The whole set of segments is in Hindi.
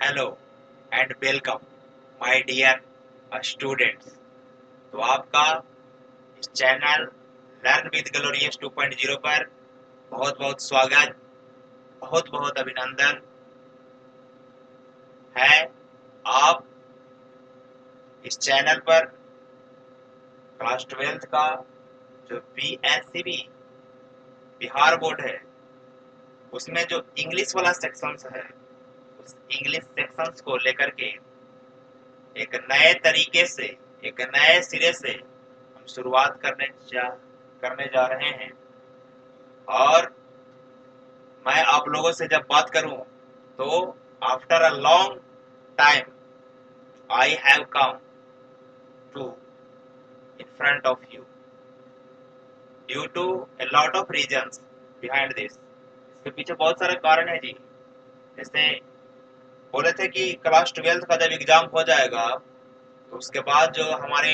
Hello and welcome my dear students. तो आपका इस चैनल लर्न विद ग्लोरियस 2.0 पर बहुत बहुत स्वागत, बहुत बहुत अभिनंदन है। आप इस चैनल पर क्लास 12th का जो BSCB बिहार बोर्ड है उसमें जो इंग्लिश वाला सेक्शंस है, उस इंग्लिश सेक्शंस को लेकर के एक नए तरीके से, एक नए सिरे से हम शुरुआत करने जा रहे हैं। और मैं आप लोगों से जब बात करूं तो after a long time I have come to in front of you due to a lot of reasons behind this. इसके पीछे बहुत सारे कारण है जी। जैसे बोले थे कि क्लास 12th का जब एग्जाम हो जाएगा तो उसके बाद जो हमारे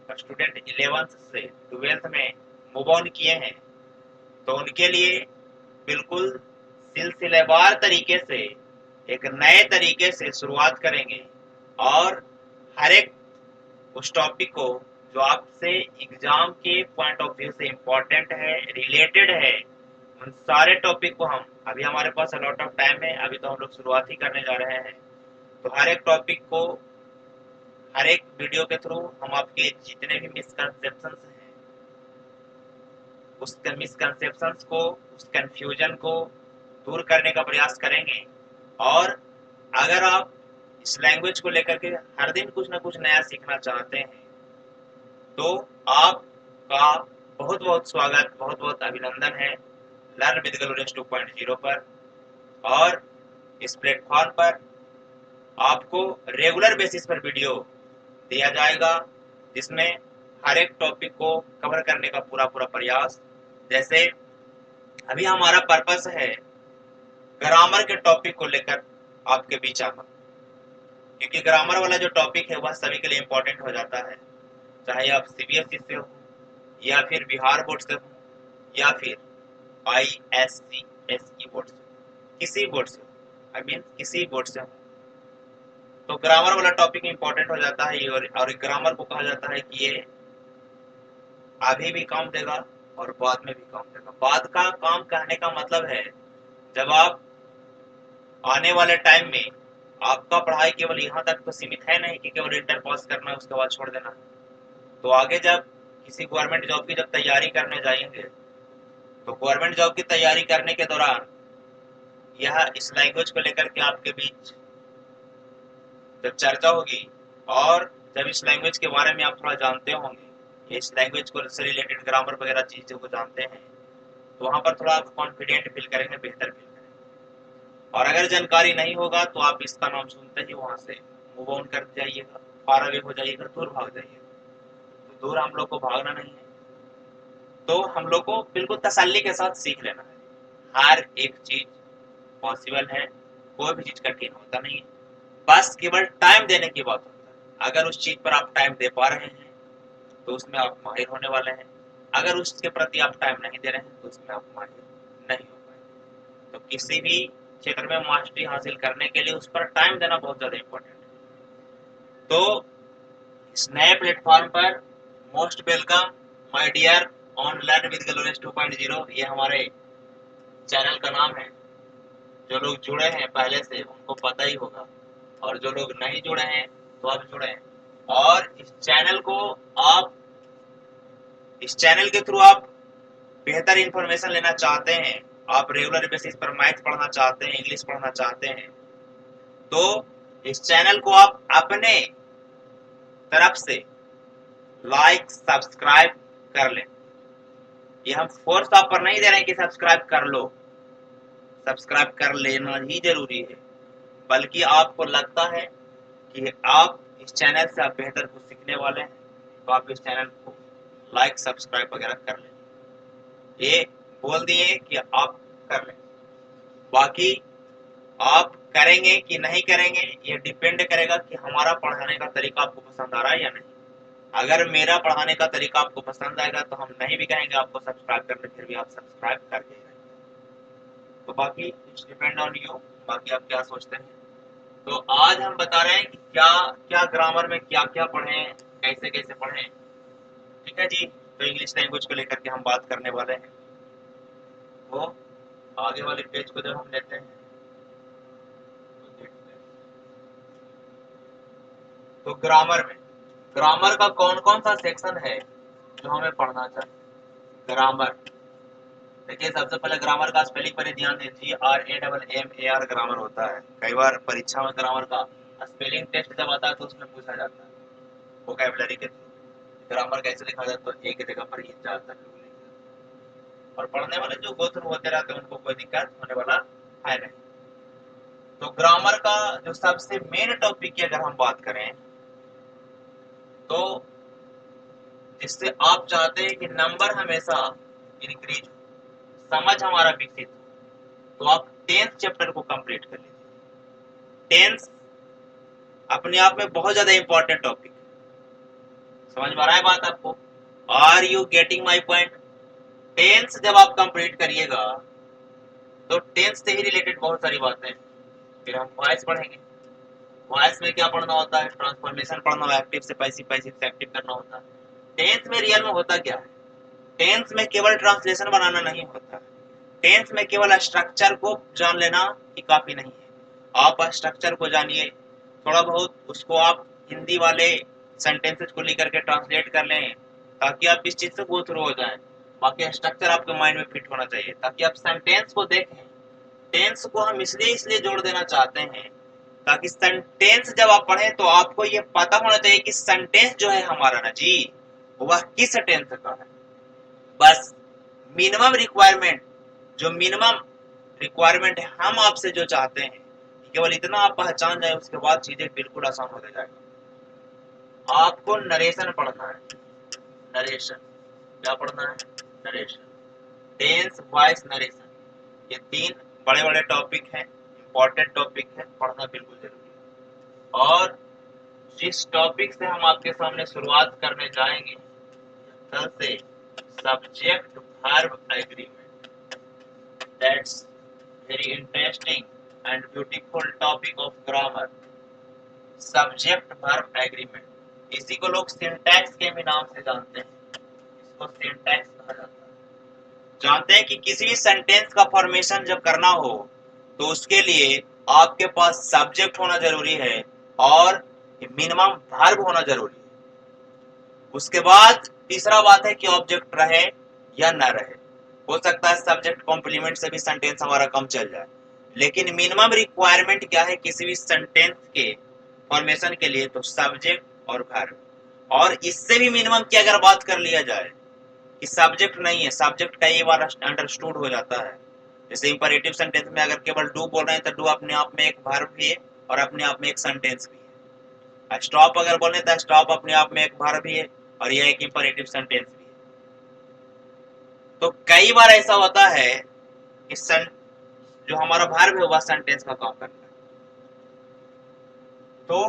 स्टूडेंट 11th से 12th में मूव ऑन किए हैं तो उनके लिए बिल्कुल सिलसिलेवार तरीके से एक नए तरीके से शुरुआत करेंगे। और हर एक उस टॉपिक को जो आपसे एग्जाम के पॉइंट ऑफ व्यू से इम्पोर्टेंट है, रिलेटेड है, उन सारे टॉपिक को हम, अभी हमारे पास अलॉट ऑफ टाइम है, अभी तो हम लोग शुरुआत ही करने जा रहे हैं। तो हर एक टॉपिक को, हर एक वीडियो के थ्रू हम आपके जितने भी मिसकंसेप्शन हैं, उस मिसकंसेप्शन को, उस कंफ्यूजन को दूर करने का प्रयास करेंगे। और अगर आप इस लैंग्वेज को लेकर के हर दिन कुछ ना कुछ नया सीखना चाहते हैं तो आपका बहुत बहुत स्वागत, बहुत बहुत अभिनंदन है लर्न विद ग्लोरियस 2.0 पर। और इस प्लेटफॉर्म पर आपको रेगुलर बेसिस पर वीडियो दिया जाएगा जिसमें हर एक टॉपिक को कवर करने का पूरा पूरा प्रयास। जैसे अभी हमारा पर्पस है ग्रामर के टॉपिक को लेकर आपके बीच आना, क्योंकि ग्रामर वाला जो टॉपिक है वह सभी के लिए इम्पोर्टेंट हो जाता है, चाहे आप CBSE से हो या फिर बिहार बोर्ड से हो या फिर ISCSE बोर्ड से, किसी बोर्ड से हो, आई मीन किसी बोर्ड से हो। तो ग्रामर वाला टॉपिक इम्पोर्टेंट हो जाता है और ग्रामर को कहा जाता है कि ये अभी भी काम देगा और बाद में भी काम देगा। बाद का काम कहने का मतलब है जब आप आने वाले टाइम में, आपका पढ़ाई केवल यहाँ तक तो सीमित है नहीं कि केवल इंटर पास करना है उसके बाद छोड़ देना है। तो आगे जब किसी गवर्नमेंट जॉब की जब तैयारी करने जाएंगे तो गवर्नमेंट जॉब की तैयारी करने के दौरान यह इस लैंग्वेज को लेकर के आपके बीच जब चर्चा होगी और जब इस लैंग्वेज के बारे में आप थोड़ा जानते होंगे, इस लैंग्वेज को से रिलेटेड ग्रामर वगैरह चीज़ों को जानते हैं, तो वहाँ पर थोड़ा आप कॉन्फिडेंट फील करेंगे, बेहतर फील करेंगे। और अगर जानकारी नहीं होगा तो आप इसका नाम सुनते ही वहाँ से मूव ऑन कर जाइएगा, फार अवे हो जाइएगा, दूर भाग जाइएगा। तो दूर हम लोग को भागना नहीं है, तो हम लोग को बिल्कुल तसल्ली के साथ सीख लेना है। हर एक चीज पॉसिबल है, कोई भी चीज कठिन होता नहीं है, बस केवल टाइम देने की बात होता है। अगर उस चीज पर आप टाइम दे पा रहे हैं तो उसमें आप माहिर होने वाले हैं, अगर उसके प्रति आप टाइम नहीं दे रहे हैं तो उसमें आप माहिर नहीं हो पाएंगे। तो किसी भी क्षेत्र में मास्टरी हासिल करने के लिए उस पर टाइम देना बहुत ज्यादा इम्पोर्टेंट है। तो इस नए प्लेटफॉर्म पर most welcome my dear on learn with glorious 2.0, ये हमारे चैनल का नाम है। जो लोग जुड़े हैं पहले से उनको पता ही होगा, और जो लोग नहीं जुड़े हैं तो अब जुड़े हैं। और इस चैनल के थ्रू आप बेहतर इंफॉर्मेशन लेना चाहते हैं, आप रेगुलर बेसिस पर मैथ पढ़ना चाहते हैं, इंग्लिश पढ़ना चाहते हैं, तो इस चैनल को आप अपने तरफ से लाइक सब्सक्राइब कर लें। ये हम फोर्स आप पर नहीं दे रहे हैं कि सब्सक्राइब कर लो, सब्सक्राइब कर लेना ही जरूरी है, बल्कि आपको लगता है कि आप इस चैनल से आप बेहतर कुछ सीखने वाले हैं तो आप इस चैनल को लाइक सब्सक्राइब वगैरह कर लें। ये बोल दिए कि आप कर लें, बाकी आप करेंगे कि नहीं करेंगे ये डिपेंड करेगा कि हमारा पढ़ाने का तरीका आपको पसंद आ रहा है या नहीं। अगर मेरा पढ़ाने का तरीका आपको पसंद आएगा तो हम नहीं भी कहेंगे आपको सब्सक्राइब करने, फिर भी आप सब्सक्राइब कर देंगे। तो बाकी इट्स डिपेंड ऑन यू, बाकी आप क्या सोचते हैं। तो आज हम बता रहे हैं कि क्या क्या ग्रामर में क्या क्या पढ़ें, कैसे कैसे पढ़ें। ठीक है जी। तो इंग्लिश लैंग्वेज को लेकर के हम बात करने वाले हैं। वो आगे वाले पेज को जब हम लेते हैं तो देखते हैं। तो ग्रामर का कौन कौन सा सेक्शन है जो हमें पढ़ना चाहिए। ग्रामर, देखिए सबसे पहले ग्रामर का स्पेलिंग पर ध्यान दें। GRAMMAR ग्रामर होता है। कई बार परीक्षा में ग्रामर का स्पेलिंग टेस्ट जब आता है तो उसमें पूछा जाता है वोकैबुलरी के थ्रू ग्रामर कैसे लिखा जाए, तो एक जगह पर ही ज्यादातर लोग लिखते हैं और पढ़ने वाले जो गो थ्रू होते रहते हैं उनको कोई दिक्कत होने वाला है नहीं। तो ग्रामर का जो सबसे मेन टॉपिक की अगर हम बात करें तो जिससे आप चाहते हैं कि नंबर हमेशा इंक्रीज हो, समझ हमारा विकसित हो, तो आप 10th चैप्टर को कंप्लीट कर लीजिए। 10th अपने आप में बहुत ज्यादा इंपॉर्टेंट टॉपिक है। समझ में आ रहा है बात आपको? Are you getting my point? 10th जब आप कंप्लीट करिएगा तो 10th से ही रिलेटेड बहुत सारी बातें हैं। फिर हम वॉइस पढ़ेंगे। वॉइस में क्या पढ़ना होता है? ट्रांसफॉर्मेशन पढ़ना होता है, एक्टिव से पैसिव, पैसिव से एक्टिव करना होता है। 10th में रियल में होता क्या है? 10th में केवल ट्रांसलेशन बनाना नहीं होता। 10th में केवल स्ट्रक्चर को जान लेना ही काफी नहीं है। आप स्ट्रक्चर को जानिए, थोड़ा बहुत उसको आप हिंदी वाले सेंटेंसेस को लेकर के ट्रांसलेट कर लें ताकि आप इस चीज से गो थ्रू हो जाएं। बाकी स्ट्रक्चर आपके माइंड में फिट होना चाहिए ताकि आप सेंटेंस को देखें। टेंस को हम इसलिए जोड़ देना चाहते हैं ताकि सेंटेंस जब आप पढ़ें तो आपको ये पता होना चाहिए कि सेंटेंस जो है हमारा ना जी, वह किस टेंस का है। बस मिनिमम रिक्वायरमेंट, जो मिनिमम रिक्वायरमेंट है हम आपसे जो चाहते हैं, केवल इतना आप पहचान जाए उसके बाद चीजें बिल्कुल आसान हो जाएगा। आपको नरेशन पढ़ना है। नरेशन क्या पढ़ना है? नरेशन, टेंस, वॉइस, नरेशन, ये तीन बड़े बड़े टॉपिक हैं, इंपॉर्टेंट टॉपिक है, पढ़ना बिल्कुल जरूरी है। और जिस टॉपिक से हम आपके सामने शुरुआत करने जाएंगे कल से, subject verb agreement, that's very interesting and beautiful topic of grammar. Subject verb agreement, इसी को लोग सिंटैक्स के भी नाम से जानते हैं। इसको सिंटैक्स कहा जाता है। जानते हैं कि किसी भी सेंटेंस का फॉर्मेशन जब करना हो तो उसके लिए आपके पास सब्जेक्ट होना जरूरी है और मिनिमम वर्ब होना जरूरी है। उसके बाद तीसरा बात है कि ऑब्जेक्ट रहे या न रहे। हो सकता है सब्जेक्ट कॉम्प्लीमेंट से भी सेंटेंस हमारा कम चल जाए, लेकिन मिनिमम रिक्वायरमेंट क्या है किसी भी सेंटेंस के फॉर्मेशन के लिए? तो सब्जेक्ट और वर्ब। और इससे भी मिनिमम की अगर बात कर लिया जाए कि सब्जेक्ट नहीं है, सब्जेक्ट कई बार अंडरस्टूड हो जाता है। जैसे इंपरेटिव सेंटेंस में अगर केवल डू बोल रहे हैं तो डू अपने आप में एक वर्ब भी है और अपने आप में एक सेंटेंस भी है। स्टॉप अगर बोले तो स्टॉप अपने आप में एक वर्ब भी है और यह एक इंपरेटिव सेंटेंस भी है। तो कई बार ऐसा होता है कि जो हमारा वर्ब है वह सेंटेंस का काम करता है। तो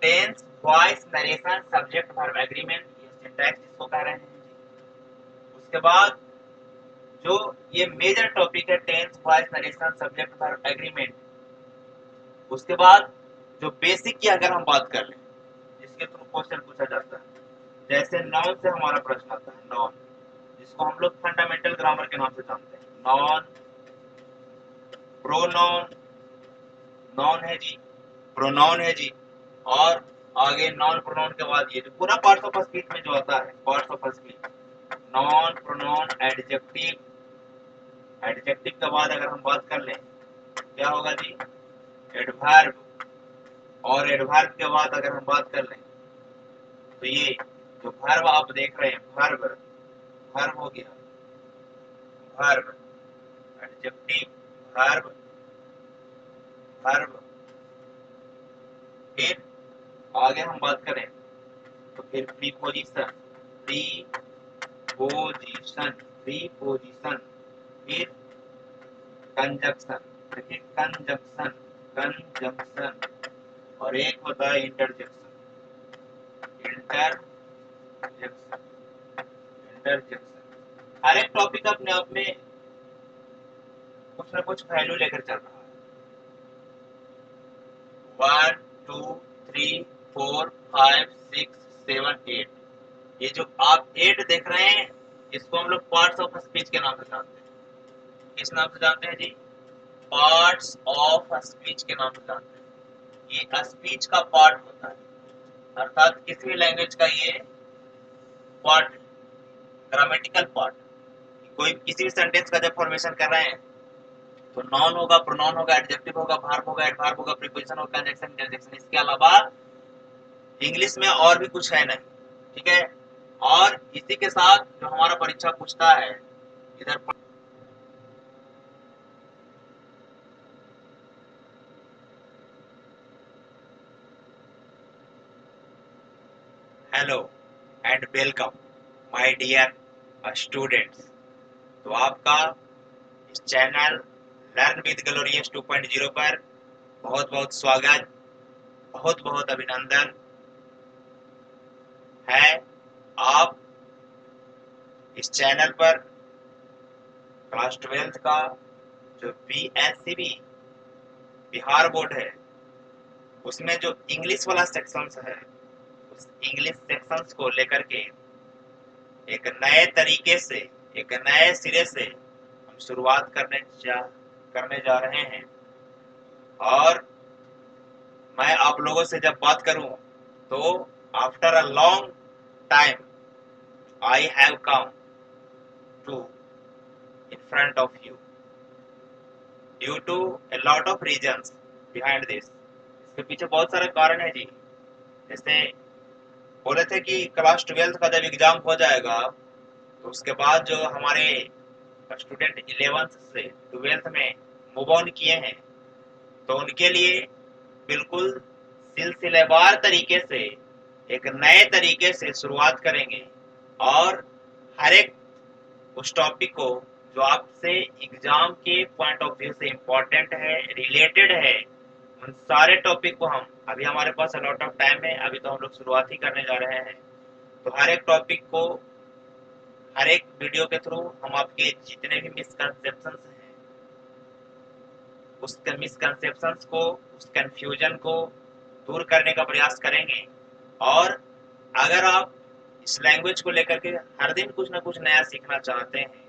tense, voice, narration, subject verb agreement, ये सिंटैक्स इसको कह रहे हैं। उसके बाद जो ये मेजर टॉपिक है tense, voice, narration, subject verb agreement, उसके बाद जो बेसिक की अगर हम बात कर लें जिसके थ्रू क्वेश्चन पूछा जाता है, जैसे नाउन से हमारा प्रश्न आता है। नाउन, जिसको हम लोग फंडामेंटल ग्रामर के नाम से जानते हैं। नॉन, प्रोनाउन, नॉन है जी, प्रोनाउन है जी, और आगे नॉन प्रोनाउन के बाद ये जो पूरा पार्ट्स ऑफ स्पीच में जो आता है, parts of speech, non, pronoun, adjective. Adjective के बाद अगर हम बात कर लें क्या होगा जी? एडवर्ब। और एडवर्ब के बाद अगर हम बात कर लें तो ये जो वर्ब आप देख रहे हैं, वर्ब, वर्ब हो गया, वर्ब, एडजेक्टिव, वर्ब, वर्ब। फिर आगे हम बात करें तो फिर प्रीपोजिशन, प्रीपोजिशन, प्रीपोजिशन, फिर कंजक्शन। देखिए कंजक्शन, कंजक्शन, और एक होता है इंटरजेक्शन, इंटरजेक्शन, इंटरजेक्शन। हर एक टॉपिक अपने आप में कुछ ना कुछ वैल्यू लेकर चल रहा है। 1 2 3 4 5 6 7 8। ये जो आप 8 देख रहे हैं, इसको हम लोग पार्ट्स ऑफ स्पीच के नाम से जानते हैं। किस नाम से जानते हैं जी? पार्ट्स ऑफ स्पीच के नाम से जानते हैं। ये स्पीच का पार्ट होता है, अर्थात किसी भी लैंग्वेज का ये पार्ट, ग्रामेटिकल पार्ट। कोई किसी भी सेंटेंस का जब फॉर्मेशन कर रहे हैं तो नाउन होगा, प्रोनाउन होगा, एडजेक्टिव होगा, वर्ब होगा, एडवर्ब होगा, प्रीपोजिशन होगा, कंजंक्शन, इंटरजेक्शन। इसके अलावा इंग्लिश में और भी कुछ है नहीं, ठीक है। और इसी के साथ जो हमारा परीक्षा पूछता है इधर, hello and welcome my dear students. तो आपका इस चैनल लर्न विद ग्लोरियस 2.0 पर बहुत बहुत स्वागत, बहुत बहुत अभिनंदन है। आप इस चैनल पर क्लास 12th का जो PSCB बिहार बोर्ड है, उसमें जो इंग्लिश वाला सेक्शंस है, उस इंग्लिश सेक्शंस को लेकर के एक नए तरीके से, एक नए सिरे से हम शुरुआत करने जा रहे हैं। और मैं आप लोगों से जब बात करूं तो after a long time I have come to in front of you due to a lot of reasons behind this. इसके पीछे बहुत सारे कारण है जी। जैसे बोले थे कि क्लास 12th का जब एग्जाम हो जाएगा तो उसके बाद जो हमारे स्टूडेंट 11th से 12th में मूव ऑन किए हैं, तो उनके लिए बिल्कुल सिलसिलेवार तरीके से, एक नए तरीके से शुरुआत करेंगे। और हर एक उस टॉपिक को जो आपसे एग्जाम के पॉइंट ऑफ व्यू से इम्पोर्टेंट है, रिलेटेड है, उन सारे टॉपिक को हम, अभी हमारे पास अलॉट ऑफ टाइम है, अभी तो हम लोग शुरुआत ही करने जा रहे हैं। तो हर एक टॉपिक को, हर एक वीडियो के थ्रू हम आपके जितने भी मिसकंसेप्शंस हैं, उस मिसकंसेप्शंस को, उस कंफ्यूजन को दूर करने का प्रयास करेंगे। और अगर आप इस लैंग्वेज को लेकर के हर दिन कुछ ना कुछ नया सीखना चाहते हैं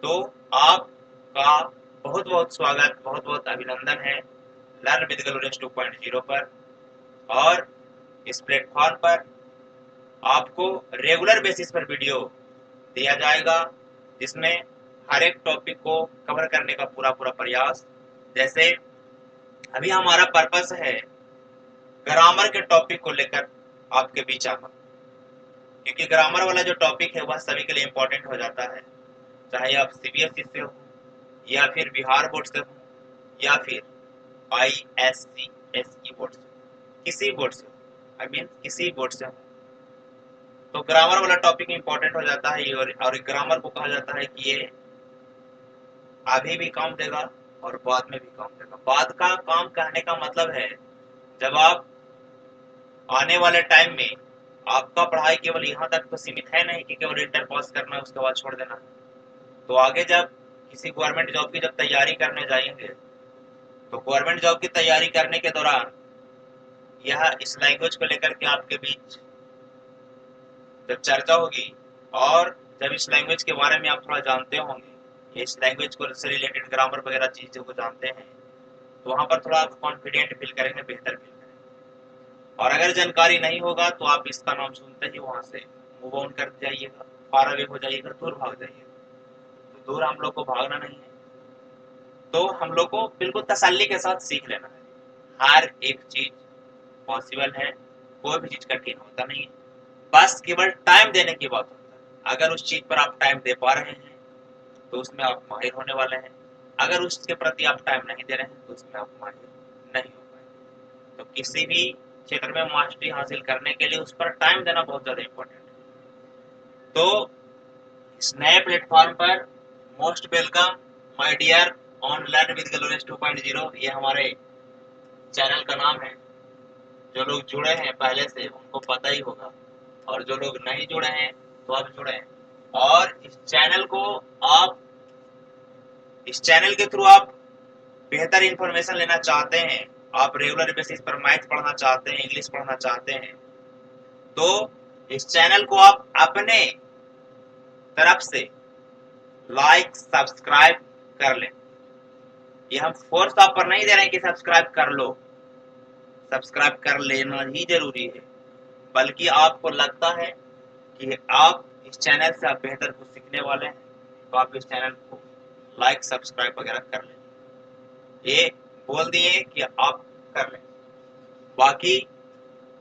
तो आपका बहुत बहुत स्वागत, बहुत बहुत अभिनंदन है लर्न विद ग्लोरियस 2.0 पर। और इस प्लेटफॉर्म पर आपको रेगुलर बेसिस पर वीडियो दिया जाएगा, जिसमें हर एक टॉपिक को कवर करने का पूरा पूरा प्रयास। जैसे अभी हमारा पर्पस है ग्रामर के टॉपिक को लेकर आपके बीच आना, क्योंकि ग्रामर वाला जो टॉपिक है वह सभी के लिए इम्पोर्टेंट हो जाता है, चाहे आप CBSE से हो, या फिर बिहार बोर्ड से हो, या फिर ISCSE बोर्ड से, किसी बोर्ड से, आई मीन किसी बोर्ड से हो, तो ग्रामर वाला टॉपिक इम्पोर्टेंट हो जाता है। और ग्रामर को कहा जाता है कि ये अभी भी काम देगा और बाद में भी काम देगा। बाद का काम कहने का मतलब है जब आप आने वाले टाइम में, आपका पढ़ाई केवल यहाँ तक तो सीमित है नहीं कि केवल इंटर पास करना है उसके बाद छोड़ देना है। तो आगे जब किसी गवर्नमेंट जॉब की जब तैयारी करने जाएंगे तो गवर्नमेंट जॉब की तैयारी करने के दौरान यह इस लैंग्वेज को लेकर के आपके बीच जब चर्चा होगी, और जब इस लैंग्वेज के बारे में आप थोड़ा जानते होंगे, इस लैंग्वेज को से रिलेटेड ग्रामर वगैरह चीज़ों को जानते हैं, तो वहाँ पर थोड़ा आप कॉन्फिडेंट फील करेंगे, बेहतर फील करेंगे। और अगर जानकारी नहीं होगा तो आप इसका नाम सुनते ही वहाँ से मूव ऑन कर जाइएगा, फार अवे हो जाइएगा, दूर भाग जाइएगा। तो दूर हम लोग को भागना नहीं है, तो हम लोग को बिल्कुल तसल्ली के साथ सीख लेना है। हर एक चीज पॉसिबल है, कोई भी चीज कठिन होता नहीं है, बस केवल टाइम देने की बात होता है। अगर उस चीज पर आप टाइम दे पा रहे हैं तो उसमें आप माहिर होने वाले हैं, अगर उसके प्रति आप टाइम नहीं दे रहे हैं तो उसमें आप माहिर नहीं हो पाएंगे। तो किसी भी क्षेत्र में मास्टरी हासिल करने के लिए उस पर टाइम देना बहुत ज्यादा इम्पोर्टेंट है। तो इस नए प्लेटफॉर्म पर most welcome my dear on learn with glorious 2.0, ये हमारे चैनल का नाम है। जो लोग जुड़े हैं पहले से उनको पता ही होगा, और जो लोग नहीं जुड़े हैं तो अब जुड़े हैं। और इस चैनल के थ्रू आप बेहतर इंफॉर्मेशन लेना चाहते हैं आप रेगुलर बेसिस पर मैथ पढ़ना चाहते हैं, इंग्लिश पढ़ना चाहते हैं, तो इस चैनल को आप अपने तरफ से लाइक सब्सक्राइब कर लें। ये हम फोर्स आप पर नहीं दे रहे हैं कि सब्सक्राइब कर लो, सब्सक्राइब कर लेना ही जरूरी है, बल्कि आपको लगता है कि आप इस चैनल से आप बेहतर कुछ सीखने वाले हैं, तो आप इस चैनल को लाइक सब्सक्राइब वगैरह कर लें। ये बोल दिए कि आप कर लें, बाकी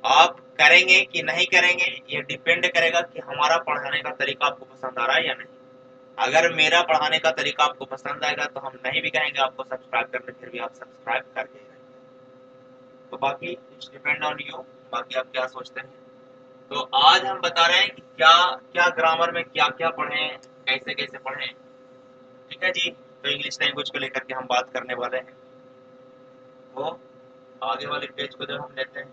आप करेंगे कि नहीं करेंगे ये डिपेंड करेगा कि हमारा पढ़ाने का तरीका आपको पसंद आ रहा है या नहीं। अगर मेरा पढ़ाने का तरीका आपको पसंद आएगा तो हम नहीं भी कहेंगे आपको सब्सक्राइब करने, फिर भी आप सब्सक्राइब कर देंगे। तो बाकी इट्स डिपेंड ऑन यू, बाकी आप क्या सोचते हैं। तो आज हम बता रहे हैं कि क्या क्या ग्रामर में क्या क्या पढ़ें, कैसे कैसे पढ़ें। ठीक है जी, तो इंग्लिश लैंग्वेज को लेकर के हम बात करने वाले हैं। वो आगे वाले पेज को जब हम लेते हैं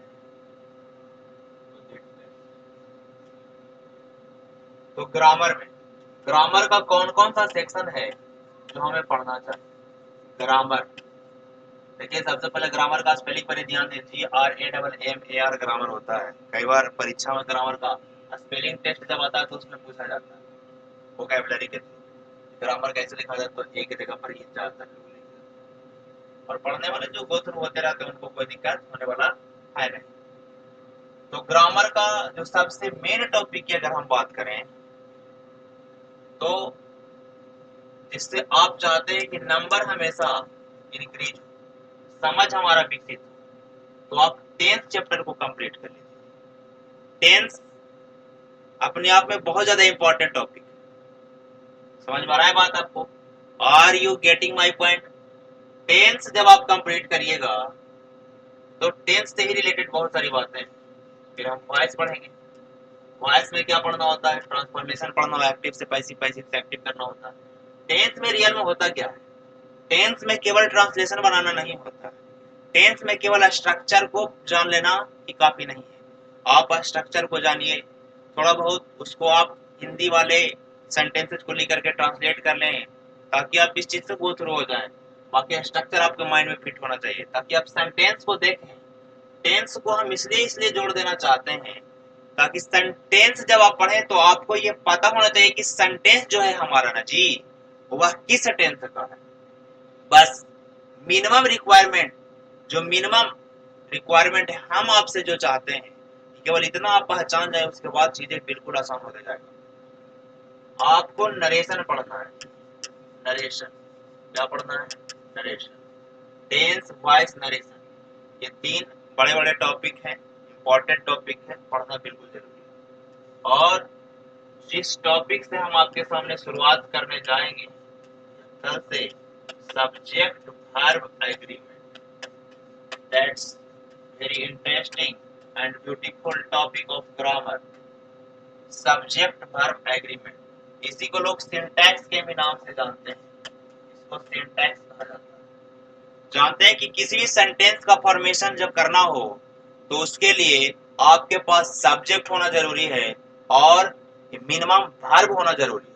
तो देखते हैं, तो ग्रामर का कौन कौन सा सेक्शन है जो हमें पढ़ना चाहिए। ग्रामर देखिए, सबसे पहले ग्रामर का स्पेलिंग पर ध्यान दें, GRAMMAR ग्रामर होता है। कई बार परीक्षा में ग्रामर का स्पेलिंग टेस्ट जब आता है तो उसमें पूछा जाता है वोकैबुलरी के थ्रू ग्रामर कैसे लिखा जाए, तो एक जगह पर ही ज्यादातर लोग लिखते हैं और पढ़ने वाले जो गो थ्रू होते रहते हैं उनको कोई दिक्कत होने वाला है नहीं। तो ग्रामर का जो सबसे मेन टॉपिक की अगर हम बात करें, तो जिससे आप चाहते हैं कि नंबर हमेशा इंक्रीज हो, समझ हमारा विकसित हो, तो आप 10th चैप्टर को कंप्लीट कर लीजिए। 10th अपने आप में बहुत ज्यादा इंपॉर्टेंट टॉपिक है। समझ में आ रहा है बात आपको? Are you getting my point? 10th जब आप कंप्लीट करिएगा तो 10th से ही रिलेटेड बहुत सारी बातें। फिर हम वॉइस पढ़ेंगे। वॉइस में क्या पढ़ना होता है? ट्रांसफॉर्मेशन पढ़ना होता है, एक्टिव से पैसिव, पैसिव से एक्टिव करना होता है। 10th में रियल में होता क्या है? 10th में केवल ट्रांसलेशन बनाना नहीं होता। 10th में केवल स्ट्रक्चर को जान लेना ही काफी नहीं है। आप स्ट्रक्चर को जानिए, थोड़ा बहुत उसको आप हिंदी वाले सेंटेंसेस को लेकर के ट्रांसलेट कर लें, ताकि आप इस चीज से गो थ्रू हो जाएं। बाकी स्ट्रक्चर आपके माइंड में फिट होना चाहिए, ताकि आप सेंटेंस को देखें। टेंस को हम इसलिए जोड़ देना चाहते हैं ताकि सेंटेंस जब आप पढ़ें तो आपको ये पता होना चाहिए कि सेंटेंस जो है हमारा ना जी, वह किस टेंस का है। बस मिनिमम रिक्वायरमेंट, जो मिनिमम रिक्वायरमेंट है हम आपसे जो चाहते हैं, केवल इतना आप पहचान जाए, उसके बाद चीजें बिल्कुल आसान हो जाएगा। आपको नरेशन पढ़ना है। नरेशन क्या पढ़ना है? नरेशन, टेंस, वॉइस, नरेशन, ये 3 बड़े बड़े टॉपिक हैं, इंपॉर्टेंट टॉपिक है, पढ़ना बिल्कुल जरूरी है। और जिस टॉपिक से हम आपके सामने शुरुआत करने जाएंगे कल से, subject verb agreement, that's very interesting and beautiful topic of grammar. Subject verb agreement, इसी को लोग सिंटैक्स के भी नाम से जानते हैं, इसको सिंटैक्स कहा जाता है। जानते हैं कि किसी भी सेंटेंस का फॉर्मेशन जब करना हो तो उसके लिए आपके पास सब्जेक्ट होना जरूरी है और मिनिमम वर्ब होना जरूरी है।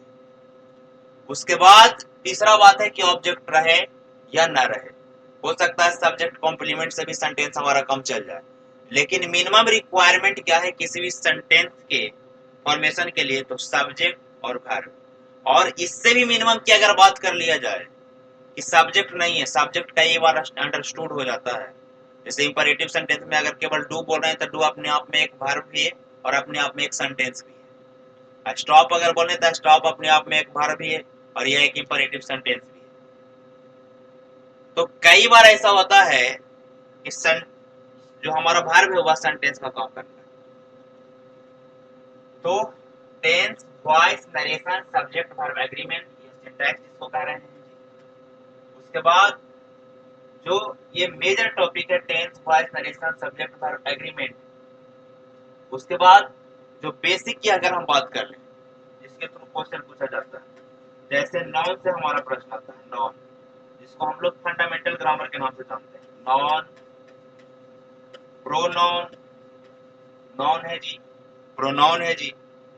उसके बाद तीसरा बात है कि ऑब्जेक्ट रहे या न रहे। हो सकता है सब्जेक्ट कॉम्प्लीमेंट से भी सेंटेंस हमारा कम चल जाए, लेकिन मिनिमम रिक्वायरमेंट क्या है किसी भी सेंटेंस के फॉर्मेशन के लिए? तो सब्जेक्ट और वर्ब। और इससे भी मिनिमम की अगर बात कर लिया जाए कि सब्जेक्ट नहीं है, सब्जेक्ट कई बार अंडरस्टूड हो जाता है। जैसे इंपरेटिव सेंटेंस में अगर केवल डू बोल रहे हैं तो डू अपने आप में एक वर्ब भी है और अपने आप में एक सेंटेंस भी है। स्टॉप अगर बोल रहे हैं तो स्टॉप अपने आप में एक वर्ब भी है और यह एक इंपरेटिव सेंटेंस भी है। तो कई बार ऐसा होता है कि जो हमारा वर्ब है वह सेंटेंस का काम करता है। तो tense, voice, narration, subject verb agreement, ये सिंटैक्स इसको कह रहे हैं। उसके बाद जो ये मेजर टॉपिक है tense, voice, narration, subject verb agreement, उसके बाद जो बेसिक की अगर हम बात कर लें जिसके थ्रू क्वेश्चन पूछा जाता है, जैसे नाउन से हमारा प्रश्न आता है, नाउन जिसको हम लोग फंडामेंटल ग्रामर के नाम से जानते हैं। नॉन, प्रोनाउन, नॉन है जी, प्रोनाउन है जी,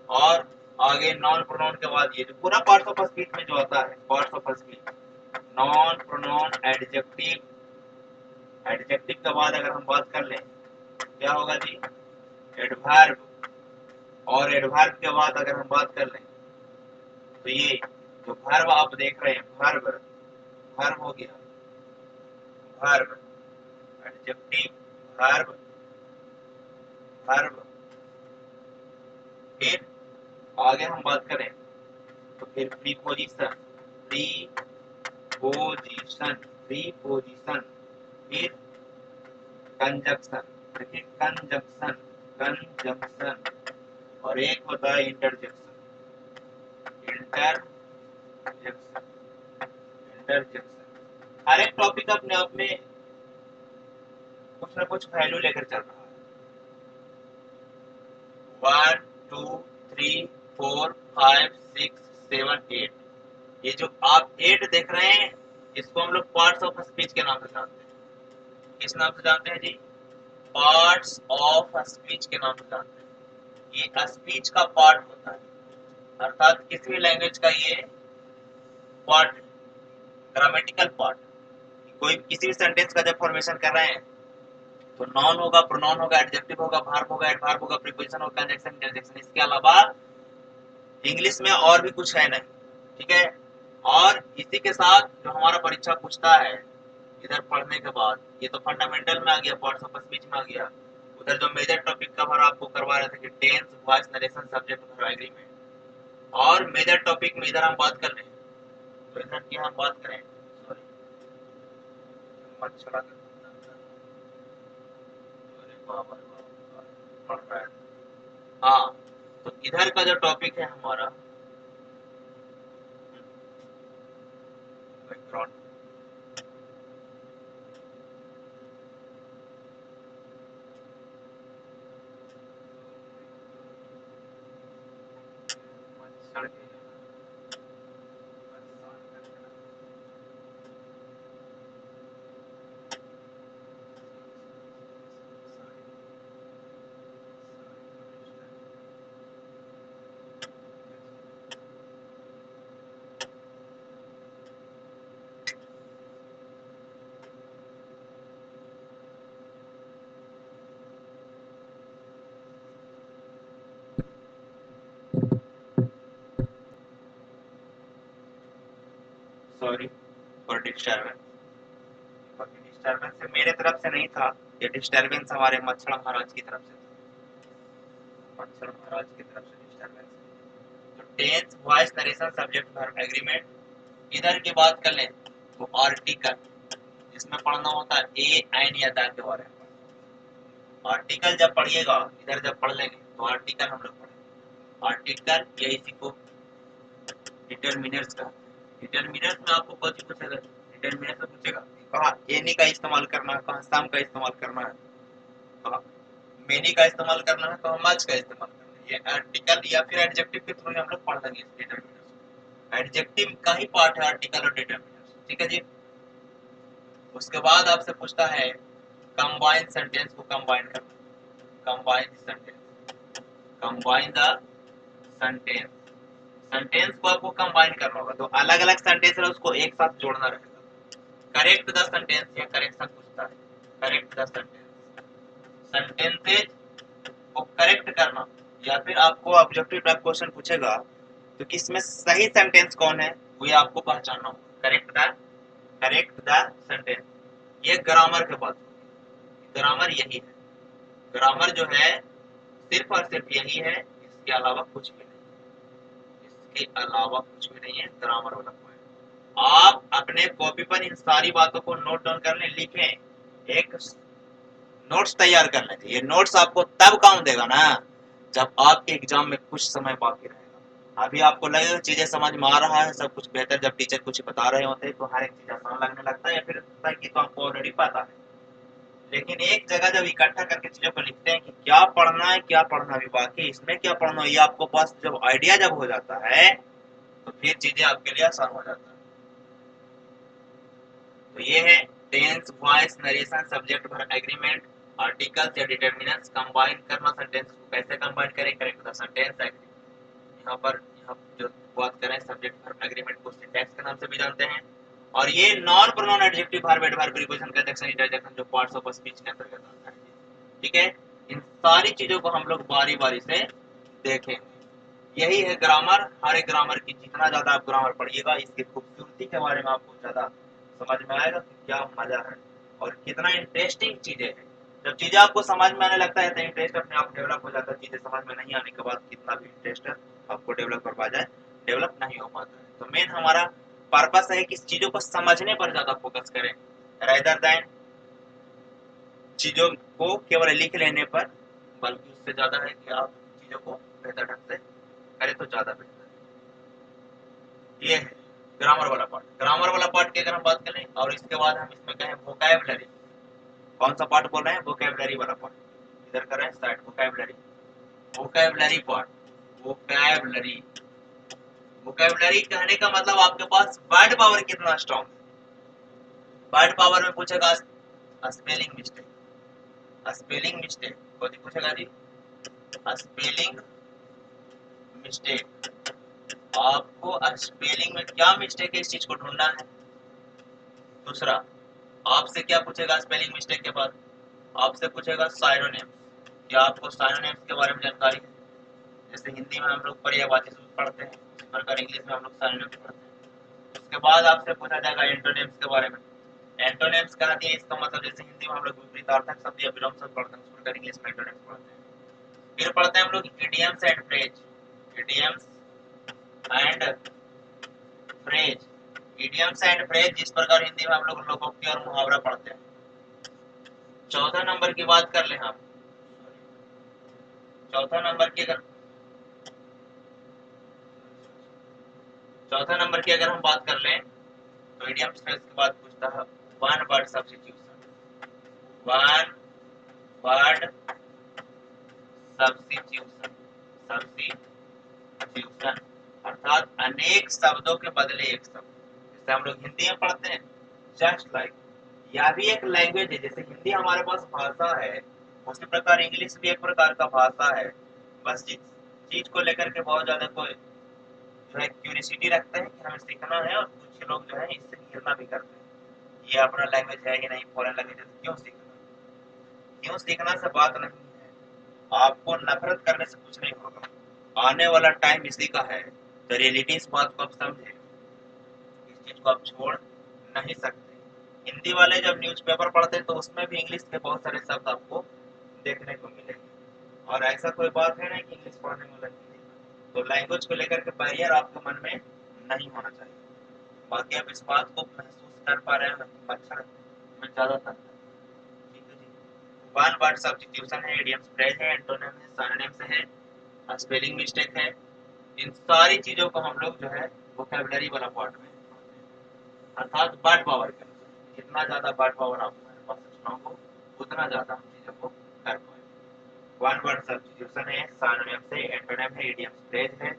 और आगे नॉन प्रोनाउन के बाद ये जो पूरा पार्ट्स ऑफ स्पीच में जो आता है, parts of speech, non, pronoun, adjective, adjective के बाद अगर हम बात कर लें क्या होगा जी, एडवर्ब। और एडवर्ब के बाद अगर हम बात कर लें तो ये जो वर्ब आप देख रहे हैं, वर्ब, वर्ब हो गया, वर्ब, एडजेक्टिव, वर्ब, वर्ब। फिर आगे हम बात करें तो फिर प्रीपोजिशन, प्रीपोजिशन, प्रीपोजिशन। फिर कंजक्शन, देखिए कंजक्शन, कंजक्शन। और एक होता है इंटरजेक्शन, इंटरजेक्शन, इंटरजेक्शन। हर एक टॉपिक अपने आप में कुछ ना कुछ वैल्यू लेकर चल रहा है। 1 2 3 4 5 6 7 8। ये जो आप 8 देख रहे हैं इसको हम लोग पार्ट्स ऑफ स्पीच के नाम से जानते हैं। किस नाम से जानते हैं जी? पार्ट्स ऑफ स्पीच के नाम से जानते हैं। ये स्पीच का पार्ट होता है, अर्थात किसी भी लैंग्वेज का ये पार्ट, ग्रामेटिकल पार्ट। कोई किसी भी सेंटेंस का जब फॉर्मेशन कर रहे हैं तो नाउन होगा, प्रोनाउन होगा, एडजेक्टिव होगा, वर्ब होगा, एडवर्ब होगा, प्रीपोजिशन होगा, कंजक्शन, इंटरजेक्शन। इसके अलावा इंग्लिश में और भी कुछ है नहीं, ठीक है। और इसी के साथ जो हमारा परीक्षा पूछता है इधर पढ़ने के बाद, ये तो फंडामेंटल में आ गया, पार्ट्स ऑफ स्पीच में आ गया। उधर जो मेजर टॉपिक कवर आपको करवा रहे थे कि tense, voice, narration, subject, verb, agreement. और मेजर टॉपिक में इधर हम बात कर रहे हैं तो इधर की हम बात करें, सॉरी मच्छर पढ़ रहा है। हाँ, तो इधर का जो टॉपिक है हमारा background, sorry for disturbance. Disturbance मेरे तरफ से नहीं था, ये डिस्टर्बेंस हमारे मच्छर महाराज की तरफ से था, मच्छर महाराज की तरफ से डिस्टर्बेंस। तो tense, voice, narration, subject, verb, agreement. इधर की बात कर लें तो आर्टिकल, इसमें पढ़ना होता है ए, एन या द के बारे में। आर्टिकल जब पढ़िएगा, इधर जब पढ़ लेंगे तो आर्टिकल हम लोग पढ़ेंगे। आर्टिकल या इसी को डिटरमिनर्स का, डिटरमिनर्स में आपको कुछ पूछेगा, डिटरमिनर्स में पूछेगा कहाँ एनी का इस्तेमाल करना है, कहाँ सम का इस्तेमाल करना है, कहाँ मेनी का इस्तेमाल करना है, कहाँ मच का इस्तेमाल करना है। ये आर्टिकल या फिर एडजेक्टिव के थ्रू हम लोग पढ़ लेंगे डिटरमिनर्स। एडजेक्टिव का ही पार्ट है आर्टिकल और डिटरमिनर्स, ठीक है जी। उसके बाद आपसे पूछता है कंबाइन सेंटेंस को कंबाइन करना, combine sentence, combine the sentence. Sentence को आपको कंबाइन करना होगा, तो अलग अलग सेंटेंस है उसको एक साथ जोड़ना रहेगा। करेक्ट द सेंटेंस या करेक्शन पूछता है, करेक्ट द सेंटेंस, सेंटेंसेज को करेक्ट करना। या फिर आपको ऑब्जेक्टिव टाइप क्वेश्चन पूछेगा तो किसमें सही सेंटेंस कौन है वो ये आपको पहचानना होगा। करेक्ट द सेंटेंस, ये ग्रामर के बात होगी। ग्रामर यही है, ग्रामर जो है सिर्फ और सिर्फ यही है, इसके अलावा कुछ भी नहीं, इसके अलावा कुछ भी नहीं है ग्रामर वाला पॉइंट। आप अपने कॉपी पर इन सारी बातों को नोट डाउन कर लें, लिखें, एक नोट्स तैयार कर लें। ये नोट्स आपको तब काम देगा ना जब आपके एग्जाम में कुछ समय बाकी रहेगा। अभी आपको लगेगा चीजें समझ में आ रहा है सब कुछ बेहतर, जब टीचर कुछ बता रहे होते हैं तो हर एक चीज आसान लगने लगता है, या फिर लगता है कि तो हमको ऑलरेडी पता है। लेकिन एक जगह जब इकट्ठा करके चीजों को लिखते हैं कि क्या पढ़ना है, क्या पढ़ना अभी बाकी, इसमें क्या पढ़ना, ये आपको पास जब आइडिया जब हो जाता है तो फिर चीजें आपके लिए आसान हो जाता है। तो ये है tense, voice, narration, subject, verb, agreement, articles या डिटरमिनेंट्स। कंबाइन करना, सेंटेंस को कैसे कंबाइन करें, करेक्ट द सेंटेंस। यहाँ पर यहाँ जो बात करें सब्जेक्ट, वर्ब, एग्रीमेंट को सिंटैक्स के नाम से भी जानते हैं। और ये non pronoun adjective verb adverb preposition conjunction interjection जो पार्ट्स ऑफ स्पीच के अंतर्गत आता है। ठीक है, इन सारी चीजों को हम लोग बारी बारी से देखेंगे। यही है ग्रामर। हर एक ग्रामर की जितना ज्यादा आप ग्रामर पढ़िएगा, इसकी खूबसूरती के बारे में आपको ज्यादा समझ में आएगा कि क्या मजा है और कितना इंटरेस्टिंग चीजें हैं। जब चीजें आपको समझ में आने लगता है तो इंटरेस्ट अपने आप डेवलप हो जाता है। चीजें समझ में नहीं आने के बाद कितना भी इंटरेस्ट आपको डेवलप करवा जाए, डेवलप नहीं हो पाता है। तो मेन हमारा पर्पस है कि चीजों को समझने पर ज्यादा फोकस करें, रेदर देन चीजों को केवल लिख लेने पर, बल्कि उससे ज्यादा है कि आप चीजों को बेहतर ढंग से करें तो ज्यादा बेहतर है। ये है ग्रामर वाला पार्ट। ग्रामर वाला पार्ट की अगर हम बात करें और इसके बाद हम इसमें कहें वोकैबुलरी। कौन सा पार्ट बोल रहे हैं? वोकैबुलरी वाला पार्ट। इधर करें side vocabulary. Vocabulary part, vocabulary. Vocabulary कहने का मतलब आपके पास वर्ड पावर कितना स्ट्रांग है। वर्ड पावर में पूछेगा स्पेलिंग मिस्टेक, स्पेलिंग मिस्टेक को पूछेगा जी, स्पेलिंग मिस्टेक। आपको स्पेलिंग में क्या मिस्टेक है इस चीज को ढूंढना है। दूसरा, आपसे क्या पूछेगा स्पेलिंग मिस्टेक के बाद? आपसे पूछेगा साइनोनिम्स। क्या आपको साइनोनिम्स के बारे में जानकारी है? जैसे हिंदी में हम लोग पर्यायवाची सूत्र पढ़ते हैं, इसी प्रकार इंग्लिश में हम लोग साइनोनिम्स पढ़ते हैं। उसके बाद आपसे पूछा जाएगा एंटोनिम्स के बारे में। एंटोनिम्स कह दिया, इसका मतलब जैसे हिंदी में हम लोग विपरीतार्थक शब्द या विलोम शब्द पढ़ते हैं, उस प्रकार इंग्लिश में एंटोनिम्स पढ़ते हैं। फिर पढ़ते हैं हम लोग idioms and phrase. Idioms and phrase, idioms and phrase जिस प्रकार हिंदी में हम लोग लोकोक्ति और मुहावरा पढ़ते हैं। चौथा नंबर की बात कर ले हम, चौथा नंबर की अगर चौथा नंबर की अगर हम बात कर लें तो इडियम्स फ्रेज के बाद पूछता है one word substitution. One word substitution, substitution अर्थात अनेक शब्दों के बदले एक शब्द। जैसे हम लोग हिंदी में पढ़ते हैं जस्ट लाइक, यह भी एक लैंग्वेज है। जैसे हिंदी हमारे पास भाषा है, उसी प्रकार इंग्लिश भी एक प्रकार का भाषा है। बस जिस चीज को लेकर के बहुत ज्यादा कोई जो है क्यूरियोसिटी रखते हैं कि हमें सीखना है, और कुछ लोग जो है इससे घिरना भी करते हैं, ये अपना लैंग्वेज है कि नहीं, फॉरेन लैंग्वेज है, क्यों सीखना। क्यों सीखना से बात नहीं है, आपको नफरत करने से कुछ नहीं होगा। आने वाला टाइम इसी का है। तो रियलिटी इस बात को आप समझे, इस चीज को आप छोड़ नहीं सकते। हिंदी वाले जब न्यूज़पेपर पढ़ते हैं तो उसमें भी इंग्लिश के बहुत सारे शब्द आपको देखने को मिलेंगे, और ऐसा कोई बात है नहीं कि इंग्लिश पढ़ने वाला हिंदी। तो लैंग्वेज को लेकर के बैरियर आपके मन में नहीं होना चाहिए। बाकी आप इस बात को महसूस कर पा रहे हैं कि मच्छर में ज्यादातर, ठीक है जी। वन वर्ड सब्स्टिट्यूशन है, इडियम्स फ्रेज है, एंटोनिम है, सिनोनिम्स है, स्पेलिंग मिस्टेक है। इन सारी चीजों को हम लोग जो है वोकैबुलरी वाला पार्ट में, अर्थात वर्ड पावर के अनुसार, जितना ज्यादा वर्ड पावर आपके पास स्ट्रांग हो उतना ज्यादा हम चीजों को कर पाए। वन वर्ड सब्स्टिट्यूशन है, सिनोनिम्स है, एंटोनिम है, इडियम्स फ्रेज है,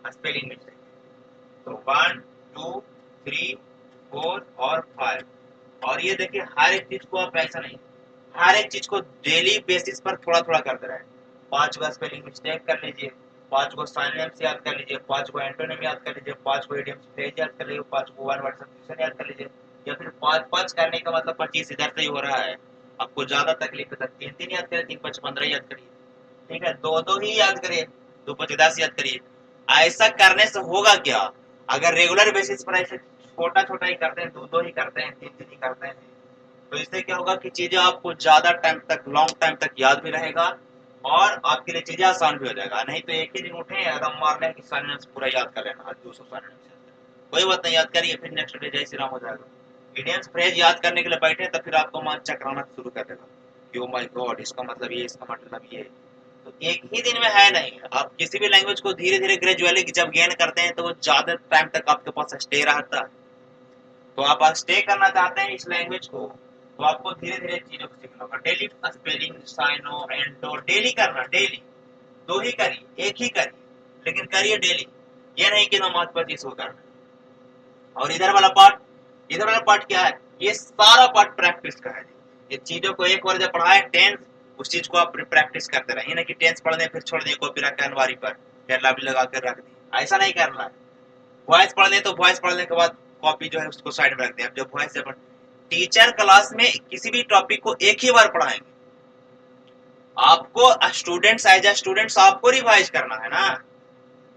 स्पेलिंग मिस्टेक है। तो 1 2 3 4 और 5। और ये देखिए हर एक चीज को आप ऐसा नहीं, हर एक चीज को डेली बेसिस पर थोड़ा थोड़ा करते रहे। 5 गो स्पेलिंग मिस्टेक कर लीजिए, 5 गो सिनोनिम्स याद कर लीजिए, 5 गो एंटोनिम याद कर लीजिए, 5 गो इडियम्स फ्रेज याद कर लीजिए, 5 गो वन वर्ड सब्स्टिट्यूशन याद कर लीजिए। या फिर 5 करने का मतलब 25 इधर से ही हो रहा है, आपको ज्यादा तकलीफ है तो 3 याद करिए, 3 5 15 याद करिए। ठीक है, 2 ही याद करिए, 2 5 10 याद करिए। ऐसा करने से होगा क्या? अगर रेगुलर बेसिस पर ऐसे छोटा छोटा ही करते हैं, 2 ही करते हैं, 3 ही करते हैं, तो इससे क्या होगा कि चीजें आपको ज्यादा टाइम तक, लॉन्ग टाइम तक याद भी रहेगा और आपके लिए चीजें आसान भी हो जाएगा। नहीं तो एक ही दिन उठे एकदम मार लें कि सिनोनिम्स पूरा याद कर लेना, आज 200 सिनोनिम्स, कोई बात नहीं, याद करिए, फिर नेक्स्ट डे जय श्री राम हो जाएगा। इडियम्स फ्रेज याद करने के लिए बैठे तब फिर आपको मन चकराना शुरू कर देगा कि ओ माय गॉड, इसका मतलब ये, इसका मतलब ये। तो एक ही दिन में है नहीं। आप किसी भी लैंग्वेज को धीरे धीरे ग्रेजुअली जब गेन करते हैं तो वो ज्यादा टाइम तक आपके पास स्टे रहता है। तो आप स्टे करना चाहते हैं इस लैंग्वेज को, तो आपको धीरे धीरे चीजों को सीखना होगा। डेली स्पेलिंग, साइनो, एंटो डेली करना, डेली 2 ही करिए, 1 ही करिए, लेकिन करिए डेली। ये नहीं कि नमाज पर इसको करना। और इधर वाला पार्ट क्या है? ये सारा पार्ट प्रैक्टिस का है। ये चीजों को एक बार जब पढ़ाए टेंस, उस चीज को आप प्रैक्टिस करते रहे, ना कि टेंस पढ़ने फिर छोड़ दिए, कॉपी रख के अनवारी पर फिर लाभी लगा कर रख दी। ऐसा नहीं करना है। वॉइस पढ़ने तो वॉइस पढ़ने के बाद कॉपी जो है उसको साइड में रख दें। अब जब वॉइस जब टीचर क्लास में किसी भी टॉपिक को एक ही बार पढ़ाएंगे, आपको स्टूडेंट्स एज ए स्टूडेंट्स आपको रिवाइज करना है ना।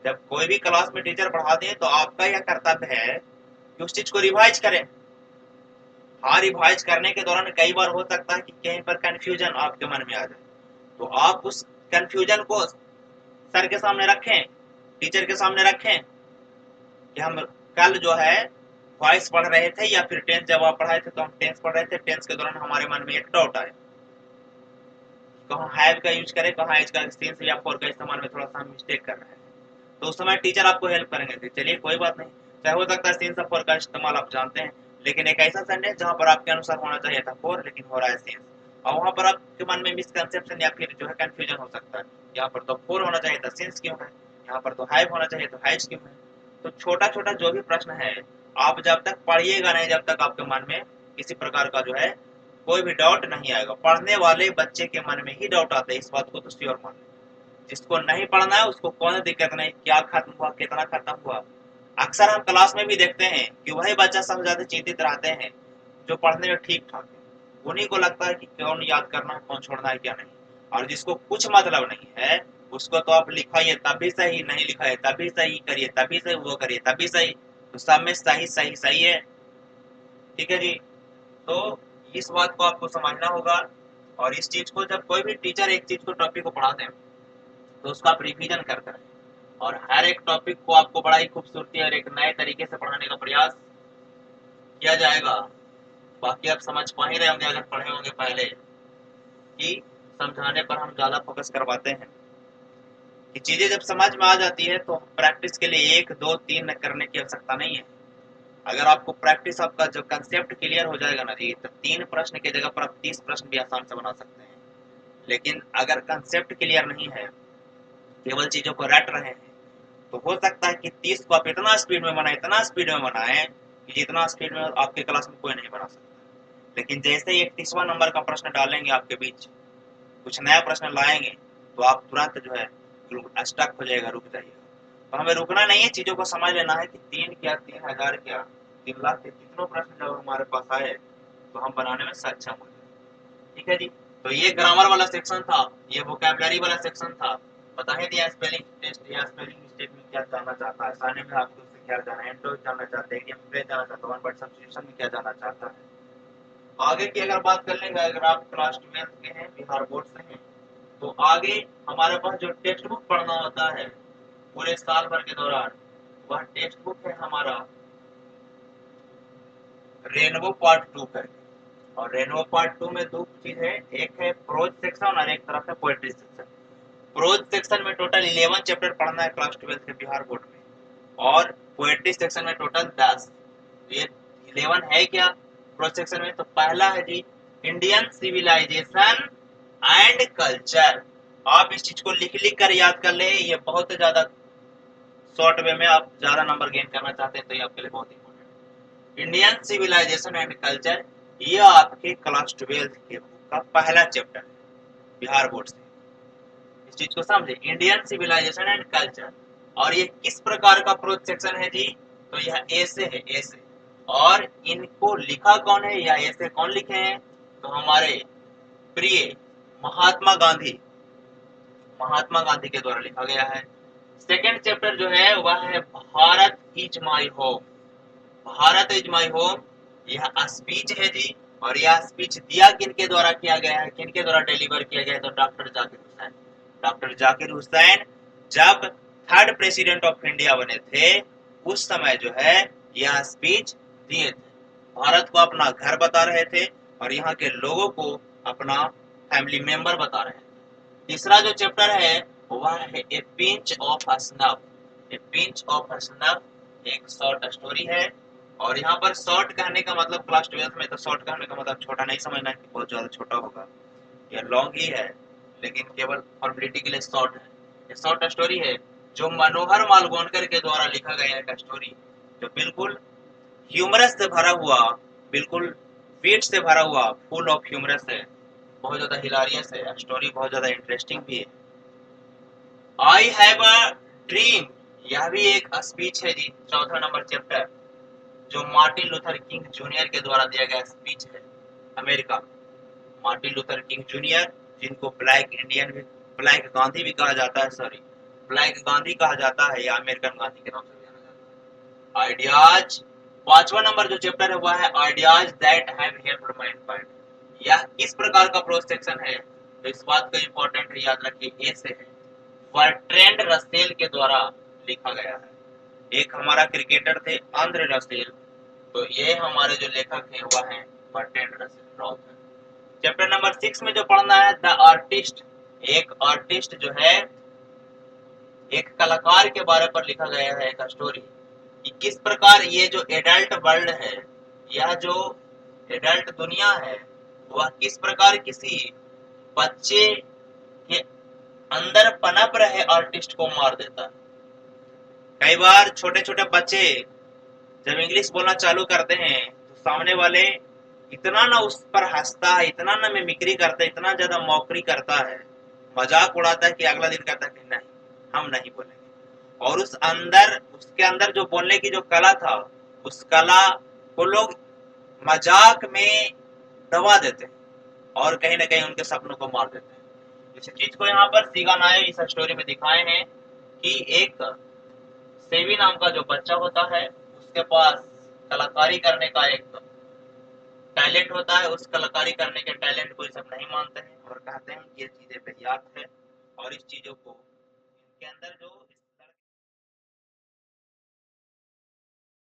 जब कोई भी क्लास में टीचर पढ़ा दें तो आपका यह कर्तव्य है कि उस चीज को रिवाइज करें। हाँ, रिवाइज करने के दौरान कई बार हो सकता है कि कहीं पर कंफ्यूजन आपके मन में आ जाए, तो आप उस कंफ्यूजन को सर के सामने रखें, टीचर के सामने रखें कि हम कल जो है वॉइस पढ़ रहे थे या फिर टेंस जब आप पढ़ाए थे तो हम टेंस पढ़ रहे थे, टेंस के दौरान हमारे मन में एक डाउट आया, कहाँ हैव का यूज करें, कहाँ एज का, सिंस या फॉर का इस्तेमाल में थोड़ा सा हम मिस्टेक कर रहे हैं, तो उस समय टीचर आपको हेल्प करेंगे। चलिए कोई बात नहीं, चाहे हो सकता है सिंस और फॉर का इस्तेमाल आप जानते हैं, लेकिन एक ऐसा सेंटेंस जहाँ पर आपके अनुसार होना चाहिए था फॉर लेकिन हो रहा है सिंस, और वहाँ पर आपके मन में मिसकंसेप्शन या फिर जो है कंफ्यूजन हो सकता है, यहाँ पर तो फॉर होना चाहिए था सिंस क्यों है, यहाँ पर तो हैव होना चाहिए तो हैज क्यों है। तो छोटा छोटा जो भी प्रश्न है आप जब तक पढ़िएगा नहीं, जब तक आपके मन में किसी प्रकार का जो है कोई भी डाउट नहीं आएगा। पढ़ने वाले बच्चे के मन में ही डाउट आता है, इस बात को तो श्योर मान। जिसको नहीं पढ़ना है उसको कौन दिक्कत नहीं, क्या खत्म हुआ, कितना खत्म हुआ। अक्सर हम क्लास में भी देखते हैं कि वही बच्चा सबसे ज्यादा चिंतित रहते हैं जो पढ़ने में ठीक ठाक है। उन्हीं को लगता है कि कौन याद करना है, कौन छोड़ना है, क्या नहीं। और जिसको कुछ मतलब नहीं है उसको तो आप लिखाइए तभी सही, नहीं लिखाइए तभी सही, करिए तभी सही, वो करिए तभी सही, तो सब में सही सही सही है। ठीक है जी। तो इस बात को आपको समझना होगा, और इस चीज को जब कोई भी टीचर एक चीज को टॉपिक को पढ़ा दें तो उसका आप रिवीजन करते रहें, और हर एक टॉपिक को आपको बड़ा ही खूबसूरती और एक नए तरीके से पढ़ाने का प्रयास किया जाएगा। बाकी आप समझ पा ही रहे होंगे अगर पढ़े होंगे पहले कि समझाने पर हम ज्यादा फोकस करवाते हैं, कि चीजें जब समझ में आ जाती है तो प्रैक्टिस के लिए 1 2 3 करने की आवश्यकता नहीं है। अगर आपको प्रैक्टिस आपका जो कंसेप्ट क्लियर हो जाएगा ना जी, तो 3 प्रश्न की जगह पर आप 30 प्रश्न भी आसान से बना सकते हैं। लेकिन अगर कंसेप्ट क्लियर नहीं है, केवल चीजों को रट रहे हैं, तो हो सकता है कि 30 को आप इतना स्पीड में बनाए, इतना स्पीड में बनाए कि जितना स्पीड में आपके क्लास में कोई नहीं बना सकता। लेकिन जैसे ही 31वां नंबर का प्रश्न डालेंगे आपके बीच, कुछ नया प्रश्न लाएंगे, तो आप तुरंत जो है स्टक हो जाएगा, रुक जाइएगा। तो हमें रुकना नहीं है, चीजों को समझ लेना है कि 3 क्या, 3000 क्या, 3 लाख के कितनों प्रश्न जब हमारे पास आए तो हम बनाने में सक्षम हो जाए। ठीक है जी। तो ये ग्रामर वाला सेक्शन था, ये वोकैबुलरी वाला सेक्शन था। बता ही दिया स्पेलिंग टेस्ट या स्पेलिंग मिस्टेक में क्या जानना चाहता है, सामने में आपको उससे क्या जानना है, एंडोज जानना चाहते हैं, फ्रेज जानना चाहते हैं, वन वर्ड सब्स्टिट्यूशन में क्या जानना चाहता है। आगे की अगर बात कर लेंगे, अगर आप क्लास 12 के हैं, बिहार बोर्ड से हैं, तो आगे हमारे पास जो टेक्स्ट बुक पढ़ना होता है पूरे साल भर के दौरान, वह टेक्स्ट बुक है हमारा रेनबो पार्ट 2 करके। और रेनबो पार्ट 2 में दो चीज है, एक है प्रोज सेक्शन और एक तरफ है पोएट्री सेक्शन। प्रोज सेक्शन में टोटल 11 चैप्टर पढ़ना है क्लास 12 के बिहार बोर्ड में, और पोएट्री सेक्शन में टोटल 10। ये 11 है क्या प्रोज सेक्शन में? तो पहला है जी इंडियन सिविलाइजेशन एंड कल्चर। आप इस चीज को लिख लिख कर याद कर ले, ये बहुत ज्यादा शॉर्ट वे में आप ज्यादा नंबर गेन करना चाहते हैं तो ये आपके लिए बहुत important. Indian civilisation and culture, ये आपके क्लास 12 के बुक का पहला चैप्टर है बिहार बोर्ड से। इस चीज को समझे, इंडियन सिविलाइजेशन एंड कल्चर। और ये किस प्रकार का प्रोज सेक्शन है जी? तो यह ऐसे है, ऐसे। और इनको लिखा कौन है, या ऐसे कौन लिखे हैं? तो हमारे प्रिय महात्मा गांधी, महात्मा गांधी के द्वारा लिखा गया है। सेकेंड चैप्टर जो है वह है Bharat is my home. Bharat is my home, यह स्पीच है जी। और यह स्पीच दिया किनके द्वारा किया गया है, किनके द्वारा डिलीवर किया गया है? तो डॉक्टर जाकिर हुसैन। डॉक्टर जाकिर हुसैन जब थर्ड प्रेसिडेंट ऑफ इंडिया बने थे, उस समय जो है यह स्पीच दिए थे। भारत को अपना घर बता रहे थे और यहाँ के लोगों को अपना फैमिली मेंबर बता रहे थे। तीसरा जो चैप्टर है वह है ए pinch of snuff. A pinch of snuff एक शॉर्ट स्टोरी है। और यहाँ पर शॉर्ट कहने का मतलब क्लास 12 में तो शॉर्ट कहने का मतलब छोटा नहीं समझना कि बहुत ज्यादा छोटा होगा, यह लॉन्ग ही है, लेकिन केवल फॉर्मेलिटी के लिए शॉर्ट है। ये शॉर्ट स्टोरी है जो मनोहर मालगोनकर के द्वारा लिखा गया एक स्टोरी, जो बिल्कुल ह्यूमरस से भरा हुआ, बिल्कुल बीट से भरा हुआ, फुल ऑफ ह्यूमरस है, बहुत ज्यादा हिलारियस है, स्टोरी बहुत ज्यादा इंटरेस्टिंग भी है। आई हैव अ ड्रीम, यह भी एक स्पीच है जी, चौथा नंबर चैप्टर। जो मार्टिन लूथर किंग जूनियर के द्वारा दिया गया स्पीच है America. Martin Luther king junior, जिनको ब्लैक गांधी भी कहा जाता है, सॉरी ब्लैक गांधी कहा जाता है या अमेरिकन गांधी के नाम से भी जाना जाता है। आइडियाज, 5वां नंबर जो चैप्टर है वह है ideas that have helped Mankind. यह किस प्रकार का प्रोज सेक्शन है, तो इस बात का इंपॉर्टेंट है, याद रखिए ए से है, बर्ट्रैंड रसेल के द्वारा लिखा गया है। एक हमारा क्रिकेटर थे आंद्रे रसेल, तो ये हमारे जो लेखक हैं वह हैं Bertrand Russell author. Chapter number 6 में जो पढ़ना है द आर्टिस्ट। एक आर्टिस्ट जो है, एक कलाकार के बारे पर लिखा गया है एक स्टोरी, कि किस प्रकार ये जो एडल्ट वर्ल्ड है, यह जो एडल्ट दुनिया है, वह किस प्रकार किसी बच्चे के अंदर पनप रहे आर्टिस्ट को मार देता है। कई बार छोटे छोटे बच्चे जब इंग्लिश बोलना चालू करते हैं तो सामने वाले इतना ना उस पर हंसता है, इतना ना मिमिक्री करता है, इतना ज्यादा मौकरी करता है, मजाक उड़ाता है, कि अगला दिन कहता है कि नहीं, हम नहीं बोलेंगे। और उसके अंदर जो बोलने की जो कला था, उस कला को लोग मजाक में दबा देते हैं और कहीं ना कहीं उनके सपनों को मार देते हैं। इस चीज को यहाँ पर सीगानाय इस स्टोरी में दिखाए हैं कि एक सेवी नाम का जो बच्चा होता है, उसके पास कलाकारी करने का एक टैलेंट होता है। उस कलाकारी करने के टैलेंट को ये सब नहीं मानते हैं और कहते हैं कि ये चीजें बेहयात है, और इस चीजों को इनके अंदर जो